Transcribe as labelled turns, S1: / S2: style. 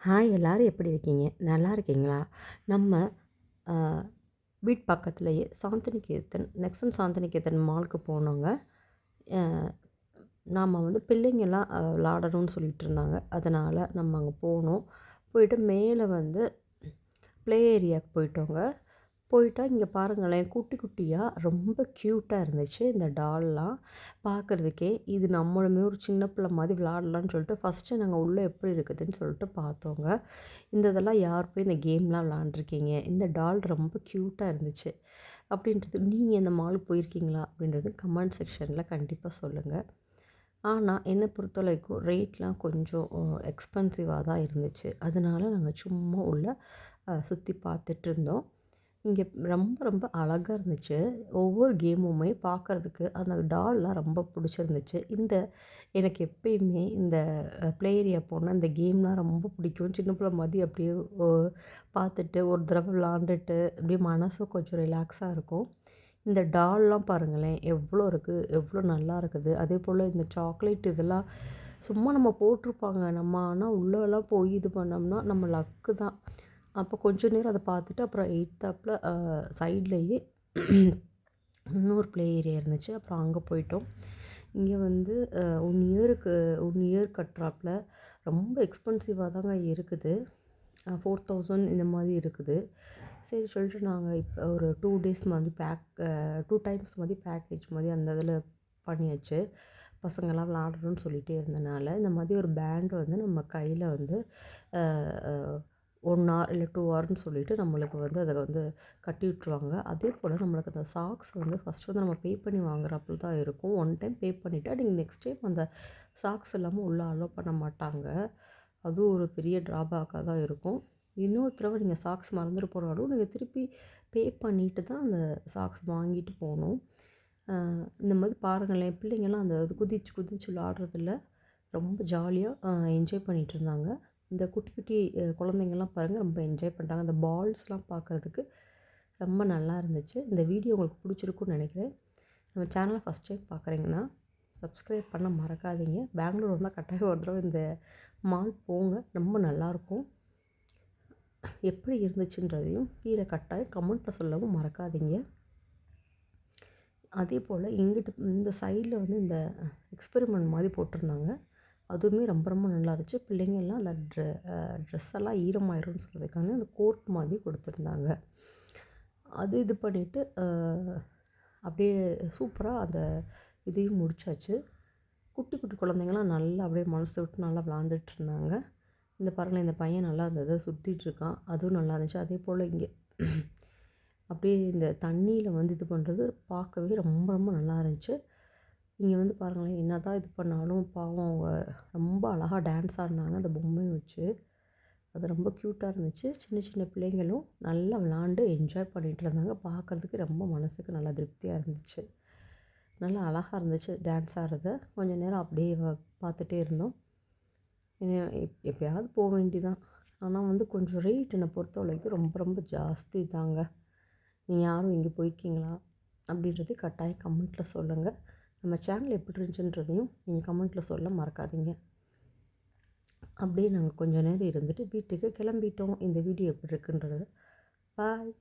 S1: Hi எல்லாரும் எப்படி இருக்கீங்க? நல்லா இருக்கீங்களா? நம்ம அ வீட்டு பக்கத்திலேயே சாந்தினிகேதன் நெக்ஸம் சாந்தினிகேதன் மாலுக்கு போனோங்க. அ நாம வந்து பிள்ளைங்கலாம் விளாடணும்னு சொல்லிட்டு இருந்தாங்க. அதனால நம்ம அங்க போனோம். போயிட்டு மேலே வந்து ப்ளே ஏரியாவுக்கு போயிட்டோங்க. போயிட்டா இங்கே பாருங்களேன், குட்டி குட்டியா ரொம்ப க்யூட்டாக இருந்துச்சு இந்த டால்லாம் பார்க்குறதுக்கே. இது நம்மளுமே ஒரு சின்ன பிள்ளை மாதிரி விளாடலான்னு சொல்லிட்டு ஃபஸ்ட்டு நாங்கள் உள்ளே எப்படி இருக்குதுன்னு சொல்லிட்டு பார்த்தோங்க. இந்த இதெல்லாம் யார் போய் இந்த கேம்லாம் விளாண்டுருக்கீங்க? இந்த டால் ரொம்ப க்யூட்டாக இருந்துச்சு. அப்படின்றது நீங்கள் இந்த மாலுக்கு போயிருக்கீங்களா? அப்படின்றது கமெண்ட் செக்ஷனில் கண்டிப்பாக சொல்லுங்கள். ஆனா, என்ன பொறுத்தவரைக்கும் ரேட்லாம் கொஞ்சம் எக்ஸ்பென்சிவாக தான் இருந்துச்சு. அதனால நாங்க சும்மா உள்ள சுத்தி பார்த்துட்ருந்தோம். இங்கே ரொம்ப ரொம்ப அழகா இருந்துச்சு. ஒவ்வொரு கேமுமே பார்க்கறதுக்கு அந்த டால்லாம் ரொம்ப பிடிச்சிருந்துச்சு. எனக்கு எப்பயுமே இந்த ப்ளே ஏரியா போனா இந்த கேம்லாம் ரொம்ப பிடிக்கும். சின்ன பிள்ளை மாதிரி அப்படியே ஒ பார்த்துட்டு ஒரு தடவ விளாண்டுட்டு அப்படியே மனசும் கொஞ்சம் ரிலாக்ஸாக இருக்கும். இந்த டால்லாம் பாருங்களேன், எவ்வளோ இருக்குது, எவ்வளோ நல்லா இருக்குது. அதேபோல் இந்த சாக்லேட் இதெல்லாம் சும்மா நம்ம போட்டிருப்பாங்க. நம்ம ஆனால் உள்ளலாம் போய் இது பண்ணோம்னா நம்ம லக்கு தான். அப்போ கொஞ்ச நேரம் அத பார்த்துட்டு அப்புறம் எய்த்தாப்புல சைட்லயே இன்னொரு ப்ளே ஏரியா இருந்துச்சு. அப்புறம் அங்கே போயிட்டோம். இங்கே வந்து 1 இயருக்கு 1 இயர் கட்டுறாப்புல ரொம்ப எக்ஸ்பென்சிவா தாங்க இருக்குது. 4000 இந்த மாதிரி இருக்குது. சரி சொல்லிட்டு நாங்கள் இப்போ ஒரு 2 டேஸ் மாதிரி 2 டைம்ஸ் மாதிரி பேக்கேஜ் மாதிரி அந்த இதில் பண்ணியாச்சு. பசங்கள்லாம் விளாடணும்னு சொல்லிட்டே இருந்தனால, இந்த மாதிரி ஒரு பேண்ட் வந்து நம்ம கையில வந்து அ அ 1 ஹார் இல்ல 2 ஹார்ன்னு சொல்லிட்டு நம்மளுக்கு வந்து அத வந்து கட்டி விட்டுருவாங்க. அதேபோல நம்மளுக்கு அந்த சாக்ஸ் வந்து ஃபர்ஸ்ட் வந்து நம்ம பே பண்ணி வாங்குறாப்புல தான் இருக்கும். ஒன் டைம் பே பண்ணிட்டா நீங்க நெக்ஸ்ட் டைம் அந்த சாக்ஸ் இல்லாம உள்ள அலோ பண்ண மாட்டாங்க. அதுவும் ஒரு பெரிய ட்ராபேக்கா தான் இருக்கும். இன்னொரு தடவ நீங்க சாக்ஸ் மறந்துட்டு போனாலும், நீங்க திருப்பி பே பண்ணிட்டு தான் அந்த சாக்ஸ் வாங்கிட்டு போணும். அ இந்த மாதிரி பாருங்களேன், பிள்ளைங்கலாம் அந்த இது குதிச்சு குதிச்சு விளாடுறதுல ரொம்ப ஜாலியா என்ஜாய் பண்ணிட்டுருந்தாங்க. இந்த குட்டி குட்டி குழந்தைங்கலாம் பாருங்க ரொம்ப என்ஜாய் பண்றாங்க. அந்த பால்ஸ்லாம் பார்க்குறதுக்கு ரொம்ப நல்லா இருந்துச்சு. இந்த வீடியோ உங்களுக்கு பிடிச்சிருக்கும்னு நினைக்கிறேன். நம்ம சேனலை ஃபஸ்ட் டைம் பார்க்குறீங்கன்னா, சப்ஸ்கிரைப் பண்ண மறக்காதீங்க. பெங்களூர் வந்தா கட்டாயம் ஒரு தடவ இந்த மால் போங்க. ரொம்ப நல்லாயிருக்கும். எப்படி இருந்துச்சுன்றதையும் கீழே கட்டாயம் கமெண்ட்டில் சொல்லவும் மறக்காதீங்க. அதேபோல் இங்கிட்டு இந்த சைடில் வந்து இந்த எக்ஸ்பெரிமெண்ட் மாதிரி போட்டிருந்தாங்க. அதுவுமே ரொம்ப ரொம்ப நல்லா இருந்துச்சு. பிள்ளைங்கள்லாம் அந்த ட்ரெஸ் எல்லாம் ஈரமாயிரும்னு சொல்றதுக்காக அந்த கோட் மாதிரி கொடுத்துருந்தாங்க. அது இது பண்ணிவிட்டு அப்படியே சூப்பராக அந்த இதையும் முடிச்சாச்சு. குட்டி குட்டி குழந்தைங்கலாம் நல்லா அப்படியே மனசு விட்டு நல்லா விளாண்டுட்டு இருந்தாங்க. இந்த பாருங்களேன், இந்த பையன் நல்லா அந்த இத சுத்திட்டு இருக்கான். அதுவும் நல்லா இருந்துச்சு. அதேபோல் இங்கே அப்படியே இந்த தண்ணீல வந்து இது பண்ணுறது பார்க்கவே ரொம்ப ரொம்ப நல்லா இருந்துச்சு. இங்கே வந்து பாருங்களேன், என்னதான் இது பண்ணாலும் பாவம் அவங்க ரொம்ப அழகா டான்ஸ் ஆடுனாங்க அந்த பொம்மைய வச்சு. அது ரொம்ப க்யூட்டாக இருந்துச்சு. சின்ன சின்ன பிள்ளைங்களும் நல்லா விளாண்டு என்ஜாய் பண்ணிட்டு இருந்தாங்க. பார்க்குறதுக்கு ரொம்ப மனசுக்கு நல்லா திருப்தியாக இருந்துச்சு. நல்லா அழகா இருந்துச்சு டான்ஸ் ஆடுறத. கொஞ்ச நேரம் அப்படியே பார்த்துட்டே இருந்தோம். இனி எப்பயாவது போ வேண்டியதான். ஆனா வந்து கொஞ்சம் ரேட் என்ன பொறுத்தவரைக்கும் ரொம்ப ரொம்ப ஜாஸ்தி தாங்க. நீங்க யாரும் இங்கே போயிருக்கீங்களா? அப்படின்றது கட்டாயம் கமெண்ட்ல சொல்லுங்க. நம்ம சேனல் எப்படி இருந்துச்சுன்றதையும் நீங்க கமெண்ட்ல சொல்ல மறக்காதீங்க. அப்படியே நாங்க கொஞ்ச நேரம் இருந்துட்டு வீட்டுக்கு கிளம்பிட்டோம். இந்த வீடியோ எப்படி இருக்குன்றத பாய்.